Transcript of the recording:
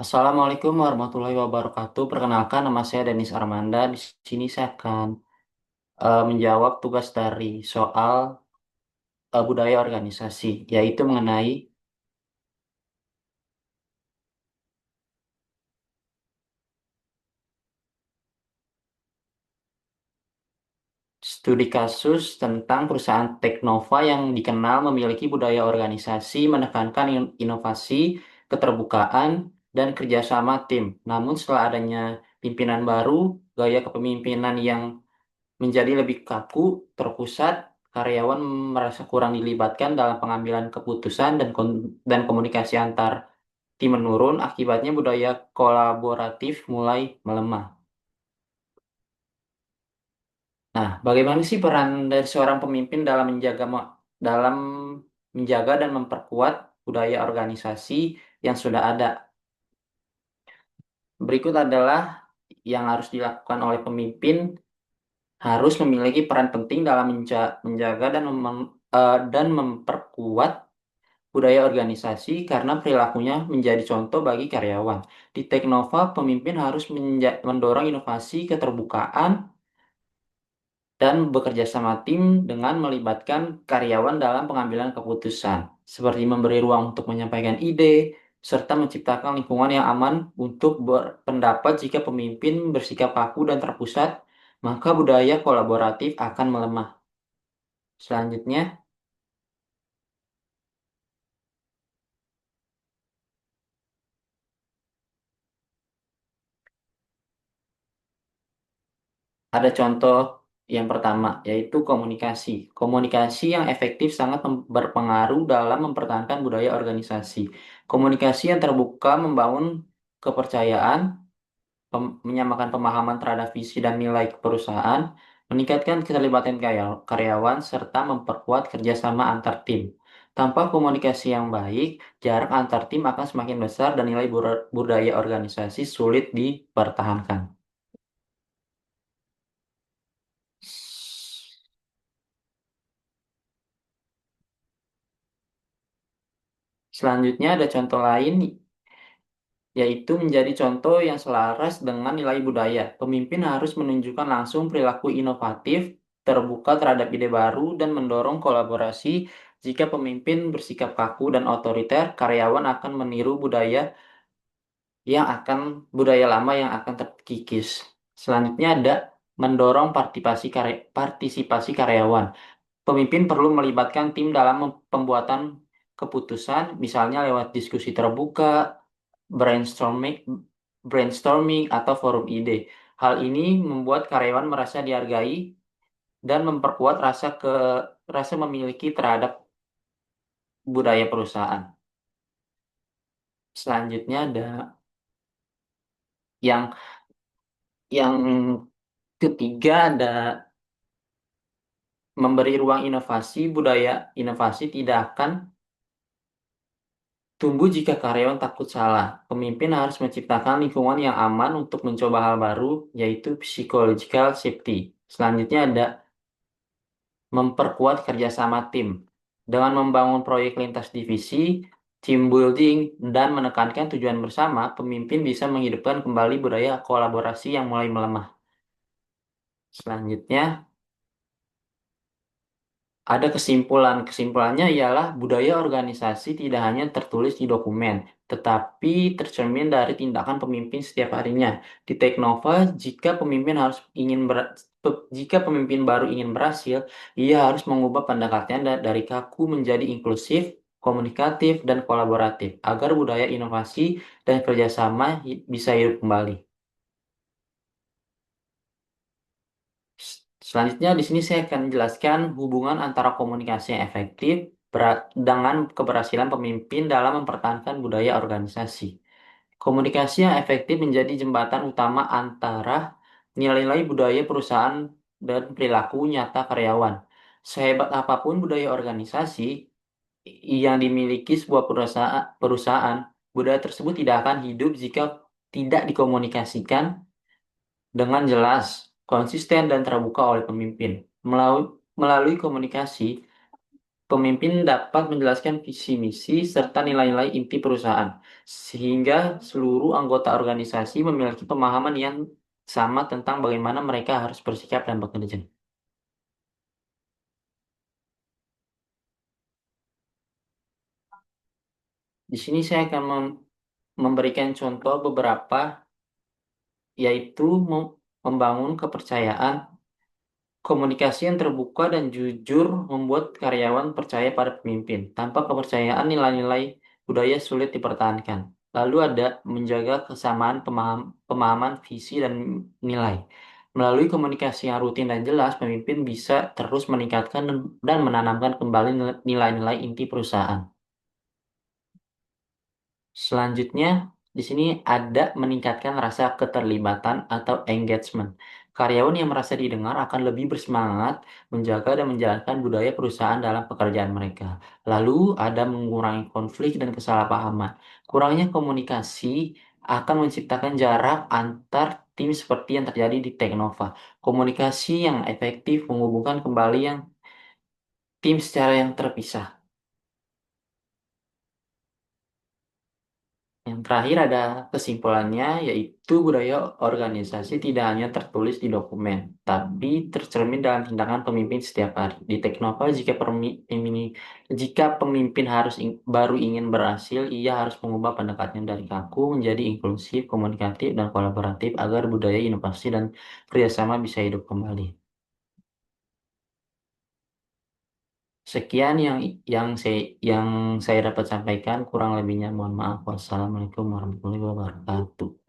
Assalamualaikum warahmatullahi wabarakatuh. Perkenalkan, nama saya Denis Armanda. Di sini saya akan menjawab tugas dari soal budaya organisasi, yaitu mengenai studi kasus tentang perusahaan Teknova yang dikenal memiliki budaya organisasi, menekankan inovasi, keterbukaan, dan kerjasama tim. Namun setelah adanya pimpinan baru, gaya kepemimpinan yang menjadi lebih kaku, terpusat, karyawan merasa kurang dilibatkan dalam pengambilan keputusan dan komunikasi antar tim menurun, akibatnya budaya kolaboratif mulai melemah. Nah, bagaimana sih peran dari seorang pemimpin dalam menjaga dan memperkuat budaya organisasi yang sudah ada? Berikut adalah yang harus dilakukan oleh pemimpin, harus memiliki peran penting dalam menjaga dan memperkuat budaya organisasi karena perilakunya menjadi contoh bagi karyawan. Di Teknova, pemimpin harus mendorong inovasi, keterbukaan, dan bekerja sama tim dengan melibatkan karyawan dalam pengambilan keputusan, seperti memberi ruang untuk menyampaikan ide, serta menciptakan lingkungan yang aman untuk berpendapat. Jika pemimpin bersikap kaku dan terpusat, maka budaya kolaboratif akan melemah. Selanjutnya, ada contoh yang pertama, yaitu komunikasi. Komunikasi yang efektif sangat berpengaruh dalam mempertahankan budaya organisasi. Komunikasi yang terbuka membangun kepercayaan, menyamakan pemahaman terhadap visi dan nilai perusahaan, meningkatkan keterlibatan karyawan, serta memperkuat kerjasama antar tim. Tanpa komunikasi yang baik, jarak antar tim akan semakin besar dan nilai budaya organisasi sulit dipertahankan. Selanjutnya ada contoh lain, yaitu menjadi contoh yang selaras dengan nilai budaya. Pemimpin harus menunjukkan langsung perilaku inovatif, terbuka terhadap ide baru, dan mendorong kolaborasi. Jika pemimpin bersikap kaku dan otoriter, karyawan akan meniru budaya lama yang akan terkikis. Selanjutnya ada mendorong partisipasi karyawan. Pemimpin perlu melibatkan tim dalam pembuatan keputusan, misalnya lewat diskusi terbuka, brainstorming, brainstorming atau forum ide. Hal ini membuat karyawan merasa dihargai dan memperkuat rasa memiliki terhadap budaya perusahaan. Selanjutnya ada yang yang ketiga, ada memberi ruang inovasi. Budaya inovasi tidak akan tumbuh jika karyawan takut salah. Pemimpin harus menciptakan lingkungan yang aman untuk mencoba hal baru, yaitu psychological safety. Selanjutnya ada memperkuat kerjasama tim. Dengan membangun proyek lintas divisi, team building, dan menekankan tujuan bersama, pemimpin bisa menghidupkan kembali budaya kolaborasi yang mulai melemah. Selanjutnya, ada kesimpulan. Kesimpulannya ialah budaya organisasi tidak hanya tertulis di dokumen, tetapi tercermin dari tindakan pemimpin setiap harinya. Di Teknova, jika pemimpin baru ingin berhasil, ia harus mengubah pendekatannya dari kaku menjadi inklusif, komunikatif, dan kolaboratif agar budaya inovasi dan kerjasama bisa hidup kembali. Selanjutnya, di sini saya akan menjelaskan hubungan antara komunikasi yang efektif dengan keberhasilan pemimpin dalam mempertahankan budaya organisasi. Komunikasi yang efektif menjadi jembatan utama antara nilai-nilai budaya perusahaan dan perilaku nyata karyawan. Sehebat apapun budaya organisasi yang dimiliki sebuah perusahaan, budaya tersebut tidak akan hidup jika tidak dikomunikasikan dengan jelas, konsisten, dan terbuka oleh pemimpin. Melalui komunikasi, Pemimpin dapat menjelaskan visi misi serta nilai-nilai inti perusahaan, sehingga seluruh anggota organisasi memiliki pemahaman yang sama tentang bagaimana mereka harus bersikap dan bekerja. Di sini saya akan memberikan contoh beberapa, yaitu membangun kepercayaan. Komunikasi yang terbuka dan jujur membuat karyawan percaya pada pemimpin. Tanpa kepercayaan, nilai-nilai budaya sulit dipertahankan. Lalu ada menjaga kesamaan pemahaman visi dan nilai. Melalui komunikasi yang rutin dan jelas, pemimpin bisa terus meningkatkan dan menanamkan kembali nilai-nilai inti perusahaan. Selanjutnya, di sini ada meningkatkan rasa keterlibatan atau engagement. Karyawan yang merasa didengar akan lebih bersemangat menjaga dan menjalankan budaya perusahaan dalam pekerjaan mereka. Lalu ada mengurangi konflik dan kesalahpahaman. Kurangnya komunikasi akan menciptakan jarak antar tim seperti yang terjadi di Teknova. Komunikasi yang efektif menghubungkan kembali yang tim secara yang terpisah. Yang terakhir ada kesimpulannya, yaitu budaya organisasi tidak hanya tertulis di dokumen, tapi tercermin dalam tindakan pemimpin setiap hari. Di Teknova, jika pemimpin baru ingin berhasil, ia harus mengubah pendekatan dari kaku menjadi inklusif, komunikatif, dan kolaboratif agar budaya inovasi dan kerjasama bisa hidup kembali. Sekian yang saya dapat sampaikan, kurang lebihnya mohon maaf. Wassalamualaikum warahmatullahi wabarakatuh.